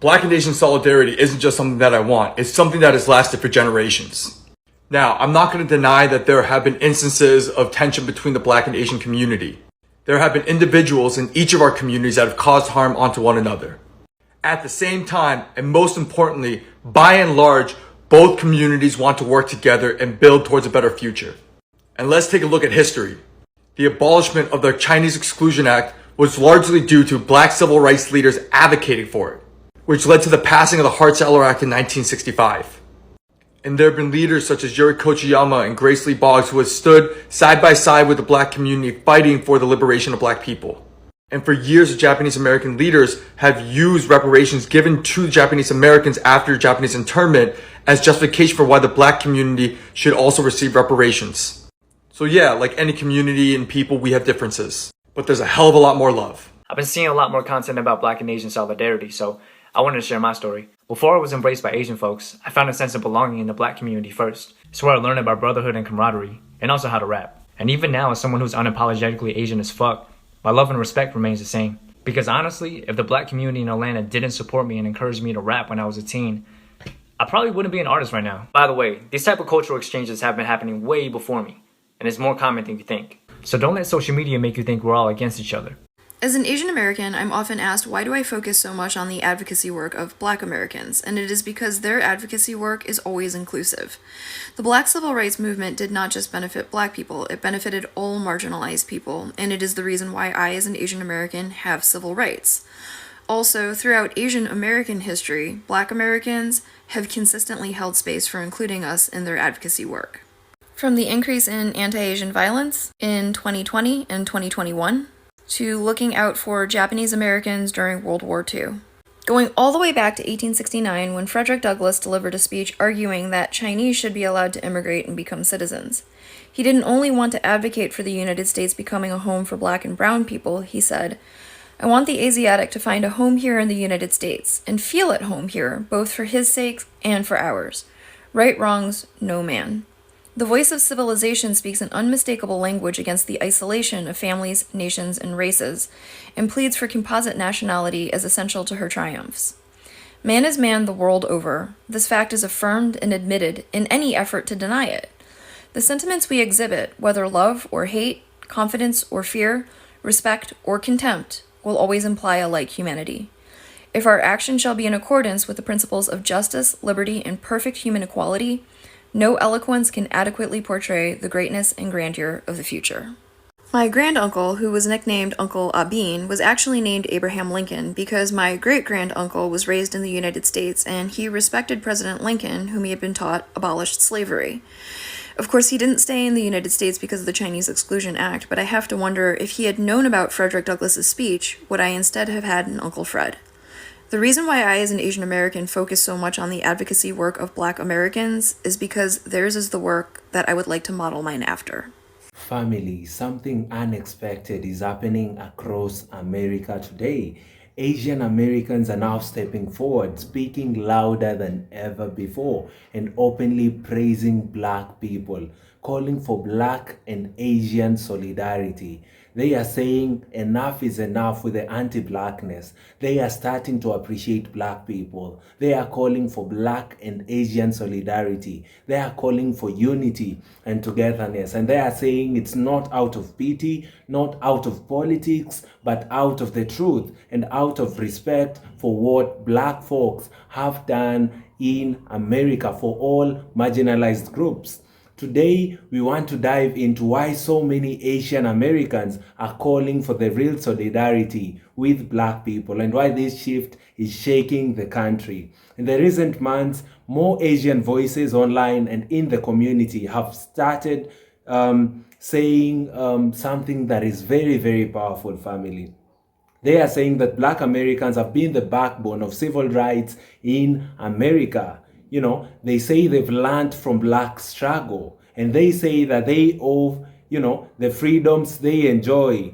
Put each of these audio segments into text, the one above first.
Black and Asian solidarity isn't just something that I want, it's something that has lasted for generations. Now, I'm not going to deny that there have been instances of tension between the Black and Asian community. There have been individuals in each of our communities that have caused harm onto one another. At the same time, and most importantly, by and large, both communities want to work together and build towards a better future. And let's take a look at history. The abolishment of the Chinese Exclusion Act was largely due to Black civil rights leaders advocating for it, which led to the passing of the Hart-Celler Act in 1965. And there have been leaders such as Yuri Kochiyama and Grace Lee Boggs who have stood side by side with the Black community fighting for the liberation of Black people. And for years, Japanese American leaders have used reparations given to Japanese Americans after Japanese internment as justification for why the Black community should also receive reparations. So yeah, like any community and people, we have differences, but there's a hell of a lot more love. I've been seeing a lot more content about Black and Asian solidarity, so I wanted to share my story. Before I was embraced by Asian folks, I found a sense of belonging in the Black community first. It's where I learned about brotherhood and camaraderie, and also how to rap. And even now, as someone who's unapologetically Asian as fuck, my love and respect remains the same. Because honestly, if the Black community in Atlanta didn't support me and encourage me to rap when I was a teen, I probably wouldn't be an artist right now. By the way, these type of cultural exchanges have been happening way before me, and it's more common than you think. So don't let social media make you think we're all against each other. As an Asian American, I'm often asked why do I focus so much on the advocacy work of Black Americans, and it is because their advocacy work is always inclusive. The Black civil rights movement did not just benefit Black people, it benefited all marginalized people, and it is the reason why I, as an Asian American, have civil rights. Also, throughout Asian American history, Black Americans have consistently held space for including us in their advocacy work. From the increase in anti-Asian violence in 2020 and 2021, to looking out for Japanese Americans during World War II. Going all the way back to 1869 when Frederick Douglass delivered a speech arguing that Chinese should be allowed to immigrate and become citizens. He didn't only want to advocate for the United States becoming a home for Black and brown people, he said, "I want the Asiatic to find a home here in the United States and feel at home here, both for his sake and for ours. Right wrongs, no man." The voice of civilization speaks an unmistakable language against the isolation of families, nations, and races, and pleads for composite nationality as essential to her triumphs. Man is man the world over. This fact is affirmed and admitted in any effort to deny it. The sentiments we exhibit, whether love or hate, confidence or fear, respect or contempt, will always imply a like humanity. If our action shall be in accordance with the principles of justice, liberty, and perfect human equality, no eloquence can adequately portray the greatness and grandeur of the future. My granduncle, who was nicknamed Uncle Abin, was actually named Abraham Lincoln because my great-granduncle was raised in the United States and he respected President Lincoln, whom he had been taught abolished slavery. Of course, he didn't stay in the United States because of the Chinese Exclusion Act, but I have to wonder if he had known about Frederick Douglass's speech, would I instead have had an Uncle Fred? The reason why I, as an Asian American, focus so much on the advocacy work of Black Americans is because theirs is the work that I would like to model mine after. Family, something unexpected is happening across America today. Asian Americans are now stepping forward, speaking louder than ever before, and openly praising Black people, calling for Black and Asian solidarity. They are saying enough is enough with the anti-Blackness. They are starting to appreciate Black people. They are calling for Black and Asian solidarity. They are calling for unity and togetherness. And they are saying it's not out of pity, not out of politics, but out of the truth and out of respect for what Black folks have done in America for all marginalized groups. Today, we want to dive into why so many Asian Americans are calling for the real solidarity with Black people and why this shift is shaking the country. In the recent months, more Asian voices online and in the community have started saying something that is very, very powerful, family. They are saying that Black Americans have been the backbone of civil rights in America. You know, they say they've learned from Black struggle, and they say that they owe, the freedoms they enjoy,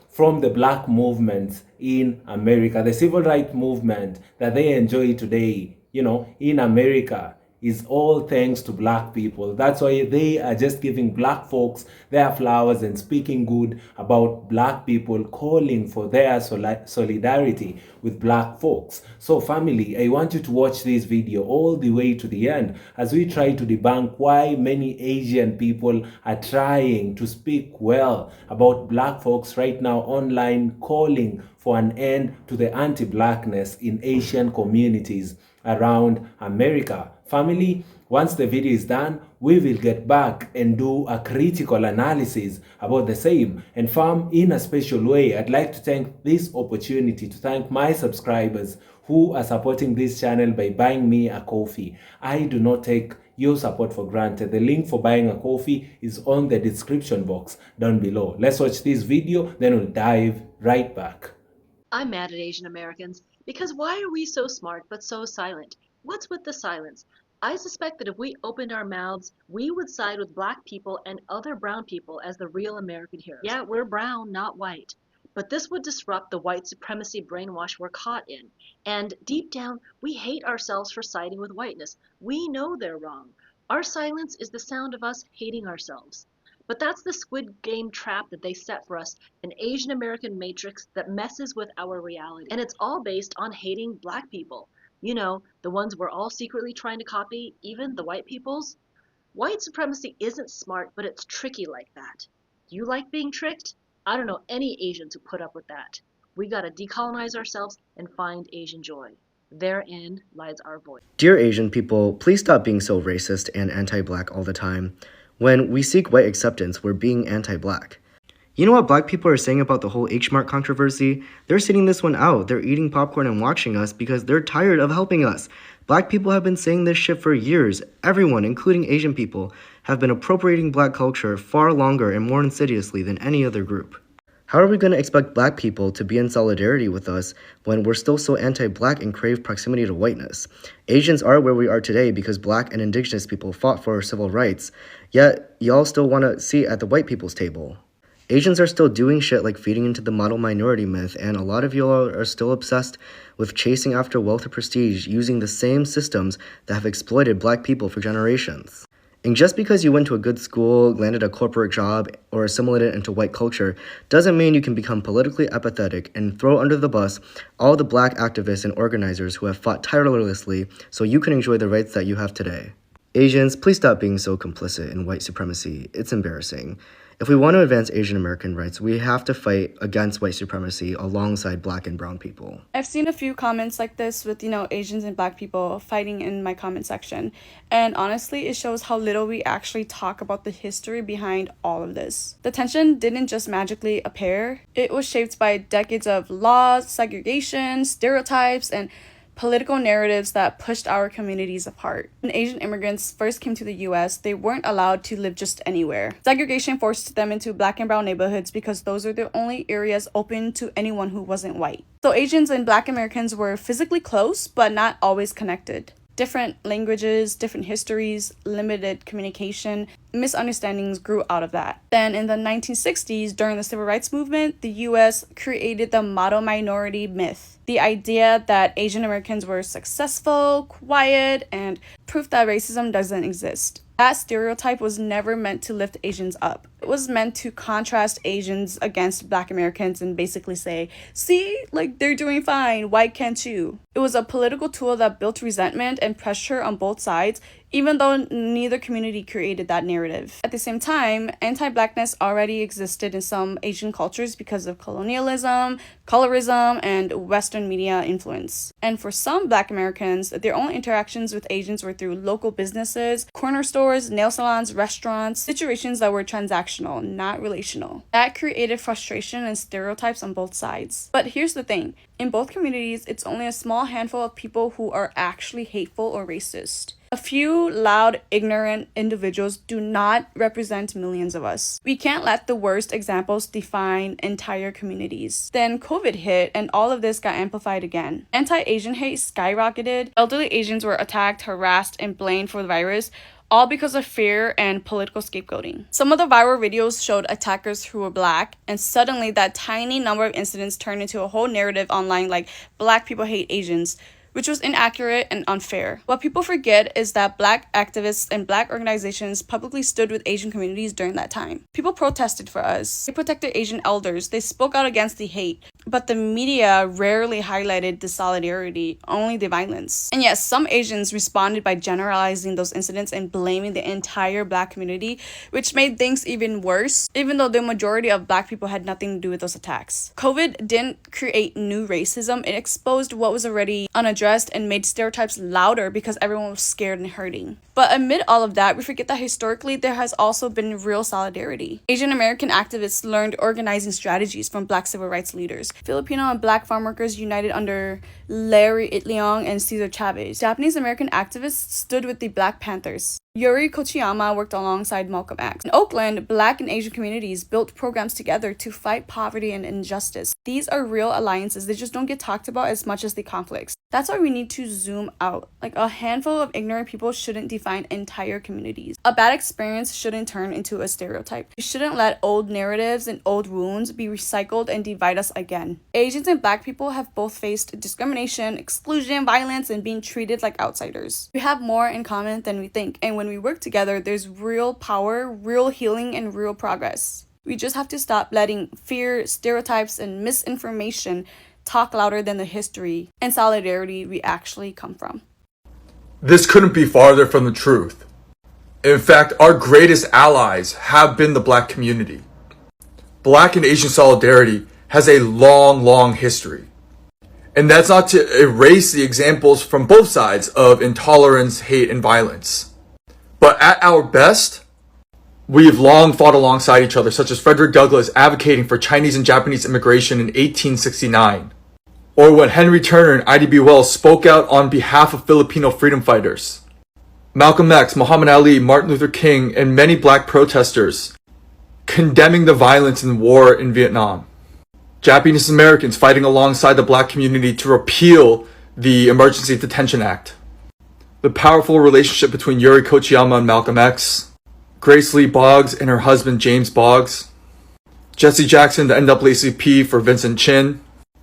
from the Black movement in America. The civil rights movement that they enjoy today, in America is all thanks to black people. That's why they are just giving black folks their flowers and speaking good about black people, calling for their solidarity with black folks. So family, I want you to watch this video all the way to the end as we try to debunk why many Asian people are trying to speak well about black folks right now online, calling for an end to the anti-blackness in Asian communities around America. Family, once the video is done, we will get back and do a critical analysis about the same. And fam, in a special way, I'd like to take this opportunity to thank my subscribers who are supporting this channel by buying me a coffee. I do not take your support for granted. The link for buying a coffee is on the description box down below. Let's watch this video, then we'll dive right back. I'm mad at Asian Americans because why are we so smart but so silent? What's with the silence? I suspect that if we opened our mouths, we would side with black people and other brown people as the real American heroes. Yeah, we're brown, not white. But this would disrupt the white supremacy brainwash we're caught in. And deep down, we hate ourselves for siding with whiteness. We know they're wrong. Our silence is the sound of us hating ourselves. But that's the Squid Game trap that they set for us, an Asian American matrix that messes with our reality. And it's all based on hating black people. You know, the ones we're all secretly trying to copy, even the white peoples. White supremacy isn't smart, but it's tricky like that. Do you like being tricked? I don't know any Asians who put up with that. We gotta decolonize ourselves and find Asian joy. Therein lies our voice. Dear Asian people, please stop being so racist and anti-black all the time. When we seek white acceptance, we're being anti-black. You know what black people are saying about the whole H-Mart controversy? They're sitting this one out. They're eating popcorn and watching us because they're tired of helping us. Black people have been saying this shit for years. Everyone, including Asian people, have been appropriating black culture far longer and more insidiously than any other group. How are we going to expect black people to be in solidarity with us when we're still so anti-black and crave proximity to whiteness? Asians are where we are today because black and indigenous people fought for our civil rights, yet y'all still want to sit at the white people's table. Asians are still doing shit like feeding into the model minority myth, and a lot of y'all are still obsessed with chasing after wealth or prestige using the same systems that have exploited black people for generations. And just because you went to a good school, landed a corporate job, or assimilated into white culture doesn't mean you can become politically apathetic and throw under the bus all the black activists and organizers who have fought tirelessly so you can enjoy the rights that you have today. Asians, please stop being so complicit in white supremacy. It's embarrassing. If we want to advance Asian American rights, we have to fight against white supremacy alongside black and brown people. I've seen a few comments like this with, Asians and black people fighting in my comment section. And honestly, it shows how little we actually talk about the history behind all of this. The tension didn't just magically appear. It was shaped by decades of laws, segregation, stereotypes, and political narratives that pushed our communities apart. When Asian immigrants first came to the US, they weren't allowed to live just anywhere. Segregation forced them into black and brown neighborhoods because those were the only areas open to anyone who wasn't white. So Asians and black Americans were physically close, but not always connected. Different languages, different histories, limited communication, misunderstandings grew out of that. Then in the 1960s, during the Civil Rights Movement, the US created the model minority myth. The idea that Asian Americans were successful, quiet, and proof that racism doesn't exist. That stereotype was never meant to lift Asians up. It was meant to contrast Asians against black Americans and basically say, see, they're doing fine, why can't you? It was a political tool that built resentment and pressure on both sides, even though neither community created that narrative. At the same time, anti-blackness already existed in some Asian cultures because of colonialism, colorism, and Western media influence. And for some black Americans, their only interactions with Asians were through local businesses, corner stores, nail salons, restaurants, situations that were transactional, not relational. That created frustration and stereotypes on both sides. But here's the thing. In both communities, it's only a small handful of people who are actually hateful or racist. A few loud, ignorant individuals do not represent millions of us. We can't let the worst examples define entire communities. Then COVID hit and all of this got amplified again. Anti-Asian hate skyrocketed. Elderly Asians were attacked, harassed, and blamed for the virus, all because of fear and political scapegoating. Some of the viral videos showed attackers who were black, and suddenly that tiny number of incidents turned into a whole narrative online like black people hate Asians, which was inaccurate and unfair. What people forget is that Black activists and Black organizations publicly stood with Asian communities during that time. People protested for us. They protected Asian elders. They spoke out against the hate. But the media rarely highlighted the solidarity, only the violence. And yes, some Asians responded by generalizing those incidents and blaming the entire Black community, which made things even worse, even though the majority of Black people had nothing to do with those attacks. COVID didn't create new racism, it exposed what was already unaddressed and made stereotypes louder because everyone was scared and hurting. But amid all of that, we forget that historically there has also been real solidarity. Asian American activists learned organizing strategies from Black civil rights leaders. Filipino and Black farm workers united under Larry Itliong and Cesar Chavez. Japanese American activists stood with the Black Panthers. Yuri Kochiyama worked alongside Malcolm X. In Oakland, Black and Asian communities built programs together to fight poverty and injustice. These are real alliances, they just don't get talked about as much as the conflicts. That's why we need to zoom out. Like, a handful of ignorant people shouldn't define entire communities. A bad experience shouldn't turn into a stereotype. We shouldn't let old narratives and old wounds be recycled and divide us again. Asians and Black people have both faced discrimination, exclusion, violence, and being treated like outsiders. We have more in common than we think, and when we work together, there's real power, real healing, and real progress. We just have to stop letting fear, stereotypes, and misinformation talk louder than the history and solidarity we actually come from. This couldn't be farther from the truth. In fact, our greatest allies have been the Black community. Black and Asian solidarity has a long, long history. And that's not to erase the examples from both sides of intolerance, hate, and violence. But at our best, we have long fought alongside each other, such as Frederick Douglass advocating for Chinese and Japanese immigration in 1869. Or when Henry Turner and I.D.B. Wells spoke out on behalf of Filipino freedom fighters. Malcolm X, Muhammad Ali, Martin Luther King, and many Black protesters condemning the violence and war in Vietnam. Japanese Americans fighting alongside the Black community to repeal the Emergency Detention Act. The powerful relationship between Yuri Kochiyama and Malcolm X. Grace Lee Boggs and her husband James Boggs. Jesse Jackson, the NAACP for Vincent Chin.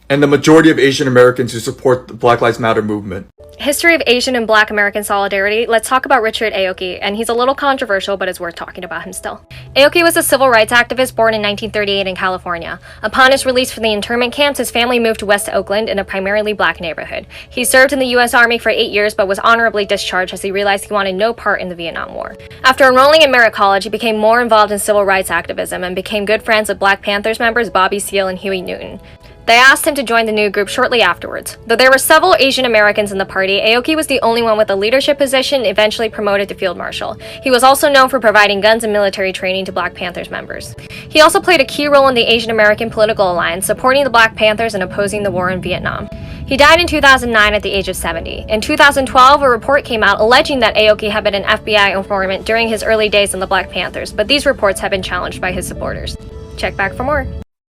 And the majority of Asian Americans who support the Black Lives Matter movement. History of Asian and Black American solidarity, let's talk about Richard Aoki, and he's a little controversial, but it's worth talking about him still. Aoki was a civil rights activist born in 1938 in California. Upon his release from the internment camps, his family moved to West Oakland in a primarily Black neighborhood. He served in the U.S. Army for 8 years, but was honorably discharged as he realized he wanted no part in the Vietnam War. After enrolling in Merritt College, he became more involved in civil rights activism and became good friends with Black Panthers members Bobby Seale and Huey Newton. They asked him to join the new group shortly afterwards. Though there were several Asian Americans in the party, Aoki was the only one with a leadership position, eventually promoted to Field Marshal. He was also known for providing guns and military training to Black Panthers members. He also played a key role in the Asian American political alliance, supporting the Black Panthers and opposing the war in Vietnam. He died in 2009 at the age of 70. In 2012, a report came out alleging that Aoki had been an FBI informant during his early days in the Black Panthers, but these reports have been challenged by his supporters. Check back for more.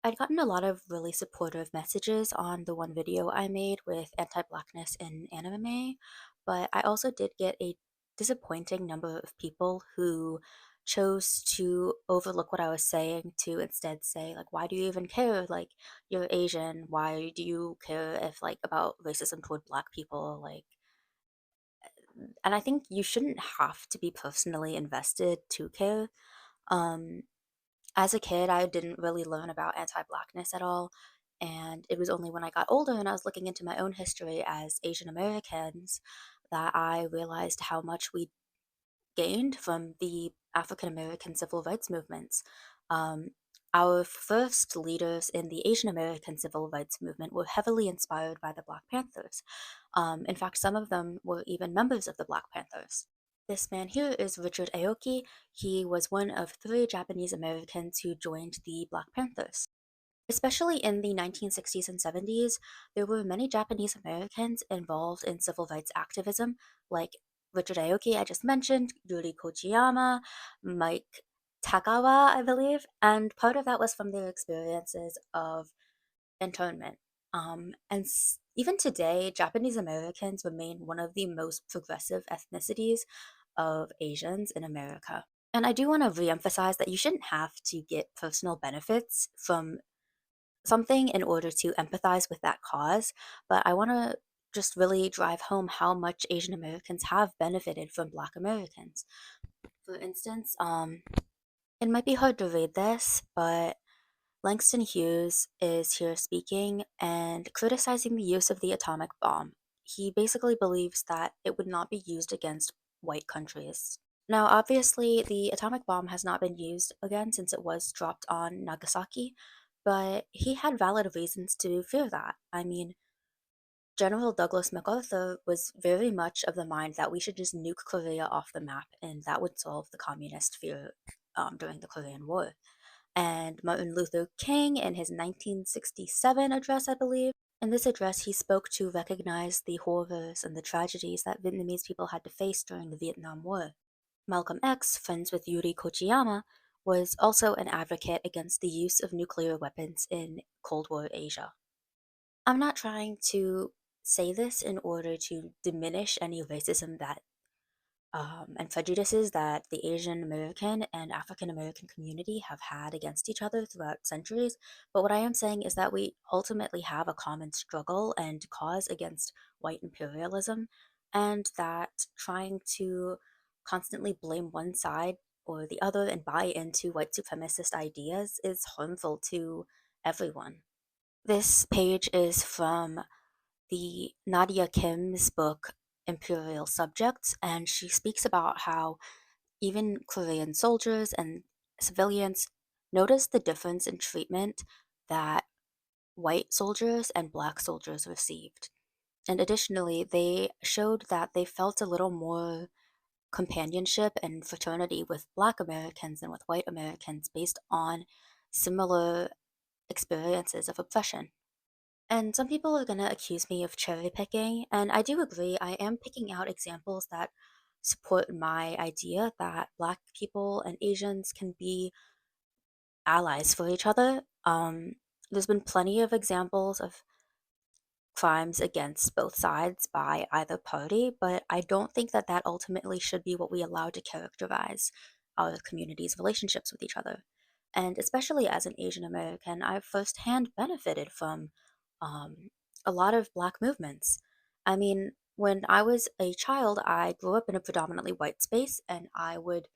I'd gotten a lot of really supportive messages on the one video I made with anti-Blackness in anime, but I also did get a disappointing number of people who chose to overlook what I was saying to instead say, like, why do you even care? Like, you're Asian. Why do you care if, like, about racism toward Black people? Like, and I think you shouldn't have to be personally invested to care. As a kid, I didn't really learn about anti-Blackness at all, and it was only when I got older and I was looking into my own history as Asian Americans that I realized how much we gained from the African American civil rights movements. Um, our first leaders in the Asian American civil rights movement were heavily inspired by the Black Panthers. In fact, some of them were even members of the Black Panthers. This man here is Richard Aoki. He was one of 3 Japanese Americans who joined the Black Panthers. Especially in the 1960s and 70s, there were many Japanese Americans involved in civil rights activism, like Richard Aoki, I just mentioned, Yuri Kochiyama, Mike Tagawa, I believe, and part of that was from their experiences of internment. Even today, Japanese Americans remain one of the most progressive ethnicities of Asians in America. And I do want to reemphasize that you shouldn't have to get personal benefits from something in order to empathize with that cause, but I want to just really drive home how much Asian Americans have benefited from Black Americans. For instance, it might be hard to read this, but Langston Hughes is here speaking and criticizing the use of the atomic bomb. He basically believes that it would not be used against white countries. Now, obviously, the atomic bomb has not been used again since it was dropped on Nagasaki, but he had valid reasons to fear that. I mean, General Douglas MacArthur was very much of the mind that we should just nuke Korea off the map and that would solve the communist fear during the Korean War. And Martin Luther King, in his 1967 address, I believe, in this address, he spoke to recognize the horrors and the tragedies that Vietnamese people had to face during the Vietnam War. Malcolm X, friends with Yuri Kochiyama, was also an advocate against the use of nuclear weapons in Cold War Asia. I'm not trying to say this in order to diminish any racism that and prejudices that the Asian American and African American community have had against each other throughout centuries. But what I am saying is that we ultimately have a common struggle and cause against white imperialism, and that trying to constantly blame one side or the other and buy into white supremacist ideas is harmful to everyone. This page is from the Nadia Kim's book Imperial Subjects, and she speaks about how even Korean soldiers and civilians noticed the difference in treatment that white soldiers and black soldiers received. And additionally, they showed that they felt a little more companionship and fraternity with black Americans than with white Americans based on similar experiences of oppression. And some people are going to accuse me of cherry picking, and I do agree. I am picking out examples that support my idea that Black people and Asians can be allies for each other. There's been plenty of examples of crimes against both sides by either party, but I don't think that that ultimately should be what we allow to characterize our community's relationships with each other. And especially as an Asian American, I've firsthand benefited from um, a lot of Black movements. I mean, when I was a child, I grew up in a predominantly white space, and I would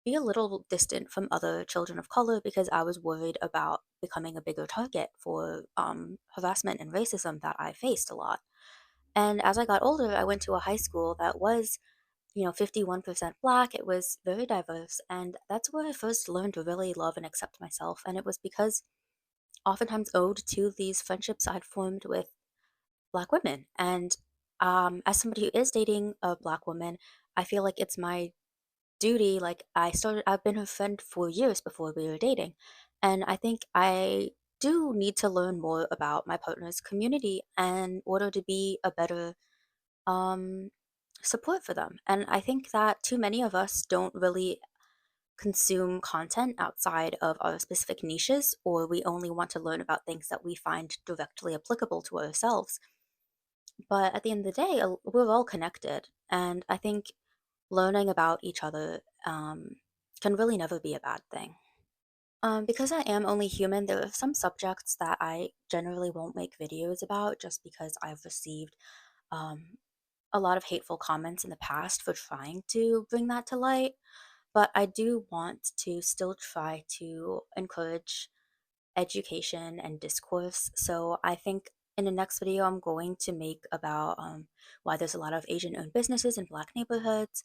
be a little distant from other children of color because I was worried about becoming a bigger target for harassment and racism that I faced a lot. And as I got older, I went to a high school that was, 51% Black. It was very diverse. And that's where I first learned to really love and accept myself. And it was because oftentimes owed to these friendships I'd formed with Black women. And as somebody who is dating a Black woman, I feel like it's my duty. Like I've been her friend for years before we were dating, and I think I do need to learn more about my partner's community in order to be a better um support for them. And I think that too many of us don't really consume content outside of our specific niches, or we only want to learn about things that we find directly applicable to ourselves. But at the end of the day, we're all connected, and I think learning about each other can really never be a bad thing. Because I am only human, there are some subjects that I generally won't make videos about just because I've received um, a lot of hateful comments in the past for trying to bring that to light. But I do want to still try to encourage education and discourse. So I think in the next video, I'm going to make about why there's a lot of Asian owned businesses in Black neighborhoods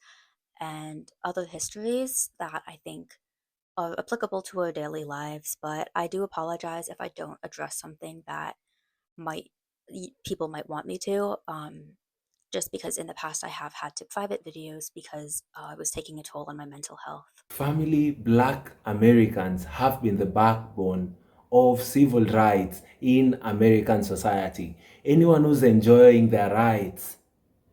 and other histories that I think are applicable to our daily lives. But I do apologize if I don't address something that might people might want me to. Just because in the past I have had to private videos because it was taking a toll on my mental health. Family Black Americans have been the backbone of civil rights in American society. Anyone who's enjoying their rights,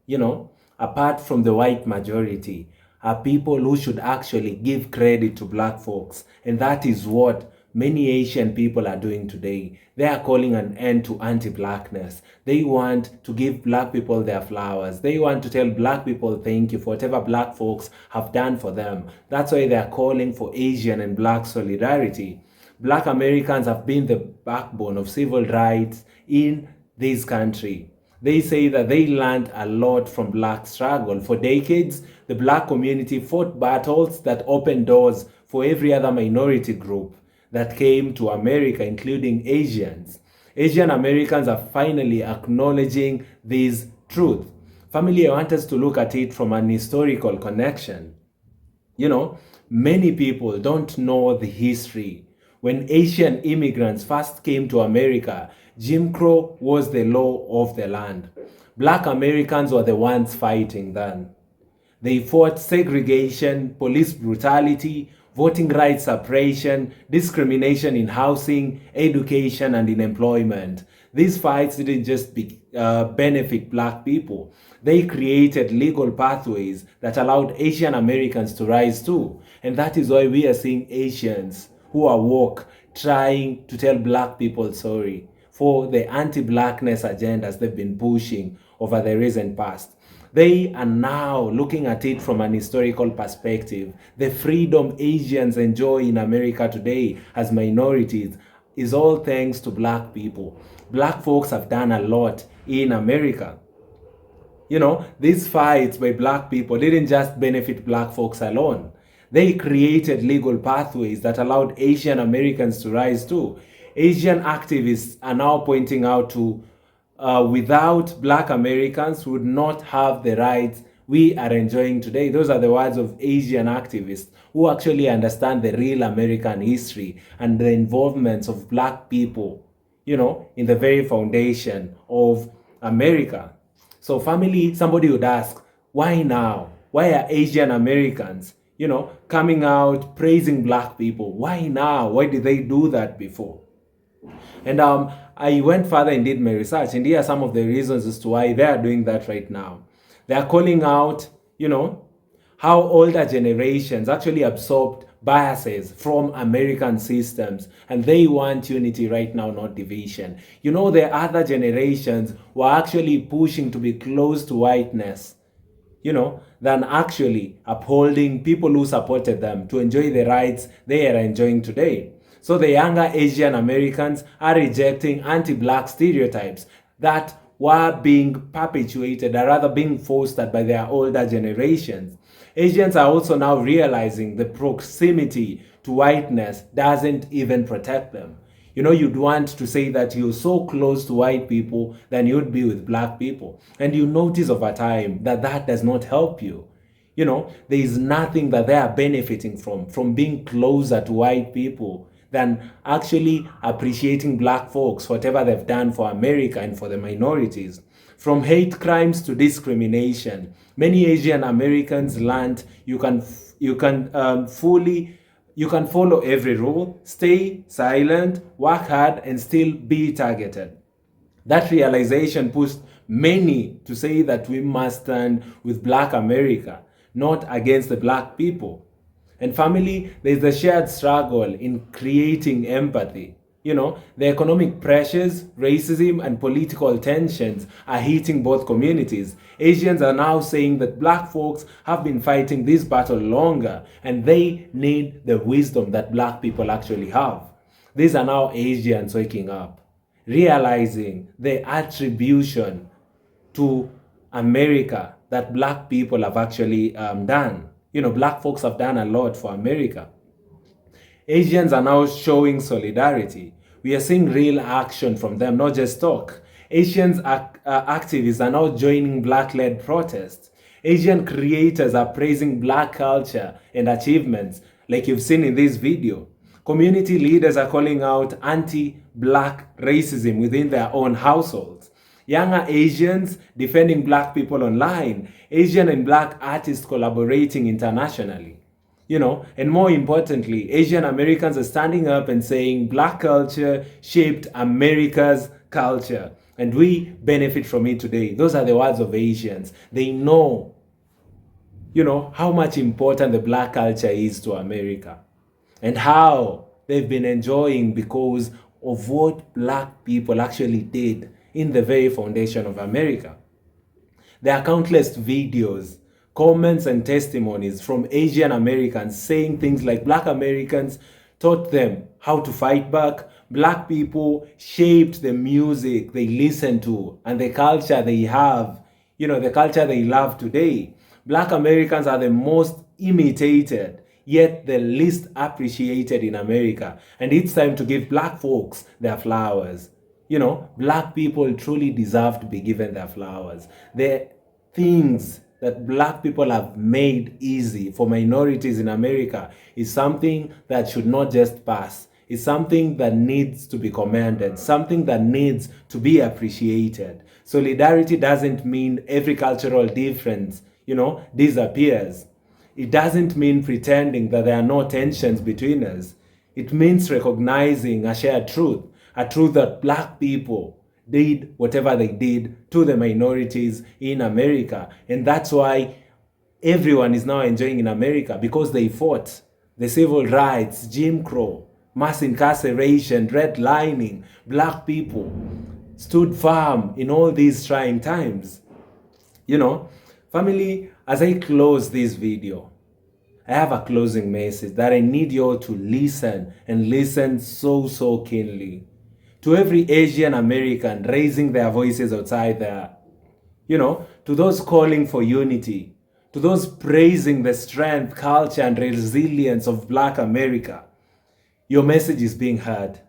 you know, apart from the white majority, are people who should actually give credit to Black folks. And that is what many Asian people are doing today. They are calling an end to anti-Blackness. They want to give Black people their flowers. They want to tell Black people thank you for whatever Black folks have done for them. That's why they are calling for Asian and Black solidarity. Black Americans have been the backbone of civil rights in this country. They say that they learned a lot from Black struggle. For decades, the Black community fought battles that opened doors for every other minority group that came to America, including Asians. Asian Americans are finally acknowledging this truth. Family, I want us to look at it from an historical connection. You know, many people don't know the history. When Asian immigrants first came to America, Jim Crow was the law of the land. Black Americans were the ones fighting then. They fought segregation, police brutality, voting rights suppression, discrimination in housing, education, and in employment. These fights didn't just benefit Black people. They created legal pathways that allowed Asian Americans to rise too. And that is why we are seeing Asians who are woke trying to tell Black people sorry for the anti-Blackness agendas they've been pushing over the recent past. They are now looking at it from an historical perspective. The freedom Asians enjoy in America today as minorities is all thanks to Black people. Black folks have done a lot in America. You know, these fights by Black people didn't just benefit Black folks alone. They created legal pathways that allowed Asian Americans to rise too. Asian activists are now pointing out to without Black Americans would not have the rights we are enjoying today. Those are the words of Asian activists who actually understand the real American history and the involvements of Black people, you know, in the very foundation of America. So family, somebody would ask, why now? Why are Asian Americans, you know, coming out praising Black people? Why now? Why did they do that before? And I went further and did my research, and here are some of the reasons as to why they are doing that right now. They are calling out, you know, how older generations actually absorbed biases from American systems, and they want unity right now, not division. You know, the other generations were actually pushing to be close to whiteness, you know, than actually upholding people who supported them to enjoy the rights they are enjoying today. So the younger Asian Americans are rejecting anti-Black stereotypes that were being perpetuated or rather being fostered by their older generations. Asians are also now realizing the proximity to whiteness doesn't even protect them. You know, you'd want to say that you're so close to white people than you'd be with Black people. And you notice over time that that does not help you. You know, there is nothing that they are benefiting from being closer to white people than actually appreciating Black folks, whatever they've done for America and for the minorities. From hate crimes to discrimination, many Asian Americans learned you can follow every rule, stay silent, work hard, and still be targeted. That realization pushed many to say that we must stand with Black America, not against the Black people. And family, there's a shared struggle in creating empathy. You know, the economic pressures, racism, and political tensions are hitting both communities. Asians are now saying that Black folks have been fighting this battle longer, and they need the wisdom that Black people actually have. These are now Asians waking up, realizing the attribution to America that Black people have actually done. You know, Black folks have done a lot for America. Asians are now showing solidarity. We are seeing real action from them, not just talk. Asians activists are now joining Black-led protests. Asian creators are praising Black culture and achievements, like you've seen in this video. Community leaders are calling out anti-Black racism within their own households. Younger Asians defending Black people online. Asian and Black artists collaborating internationally. You know, and more importantly, Asian Americans are standing up and saying Black culture shaped America's culture, and we benefit from it today. Those are the words of Asians. They know, you know, how much important the Black culture is to America and how they've been enjoying because of what Black people actually did in the very foundation of America. There are countless videos, comments, and testimonies from Asian Americans saying things like Black Americans taught them how to fight back, Black people shaped the music they listen to and the culture they have, the culture they love today. Black Americans are the most imitated, yet the least appreciated in America. And it's time to give black folks their flowers. Black people truly deserve to be given their flowers. The things that black people have made easy for minorities in America is something that should not just pass. It's something that needs to be commended, something that needs to be appreciated. Solidarity doesn't mean every cultural difference, disappears. It doesn't mean pretending that there are no tensions between us. It means recognizing a shared truth, a truth that black people did whatever they did to the minorities in America. And that's why everyone is now enjoying in America, because they fought the civil rights, Jim Crow, mass incarceration, redlining. Black people stood firm in all these trying times. Family, as I close this video, I have a closing message that I need you all to listen, and listen so keenly. To every Asian American raising their voices outside there, to those calling for unity, to those praising the strength, culture, and resilience of Black America, your message is being heard.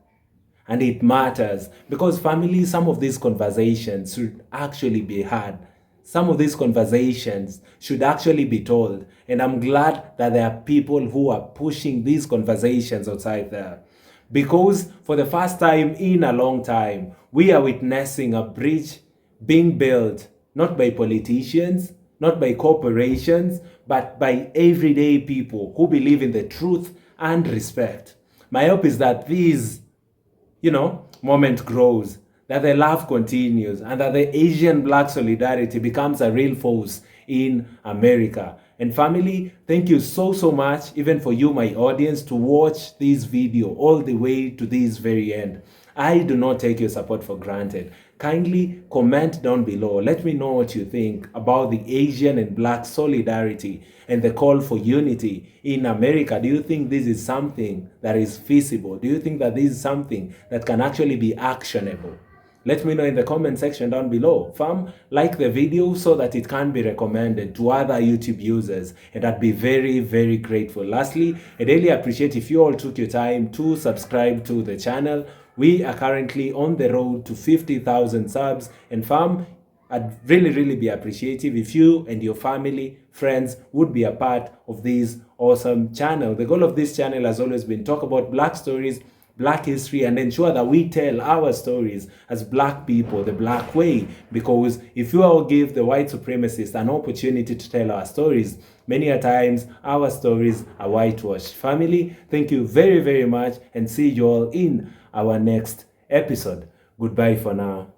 And it matters, because family, some of these conversations should actually be had. Some of these conversations should actually be told. And I'm glad that there are people who are pushing these conversations outside there. Because for the first time in a long time, we are witnessing a bridge being built, not by politicians, not by corporations, but by everyday people who believe in the truth and respect. My hope is that this, moment grows, that the love continues, and that the Asian Black solidarity becomes a real force in America. And family, thank you so much, even for you, my audience, to watch this video all the way to this very end. I do not take your support for granted. Kindly comment down below. Let me know what you think about the Asian and Black solidarity and the call for unity in America. Do you think this is something that is feasible? Do you think that this is something that can actually be actionable? Let me know in the comment section down below. Fam, like the video so that it can be recommended to other YouTube users, and I'd be very grateful. Lastly, I'd really appreciate if you all took your time to subscribe to the channel. We are currently on the road to 50,000 subs, and fam, I'd really be appreciative if you and your family, friends would be a part of this awesome channel. The goal of this channel has always been talk about Black stories, Black history, and ensure that we tell our stories as Black people the Black way. Because if you all give the white supremacists an opportunity to tell our stories, many a times our stories are whitewashed. Family, thank you very much, and see you all in our next episode. Goodbye for now.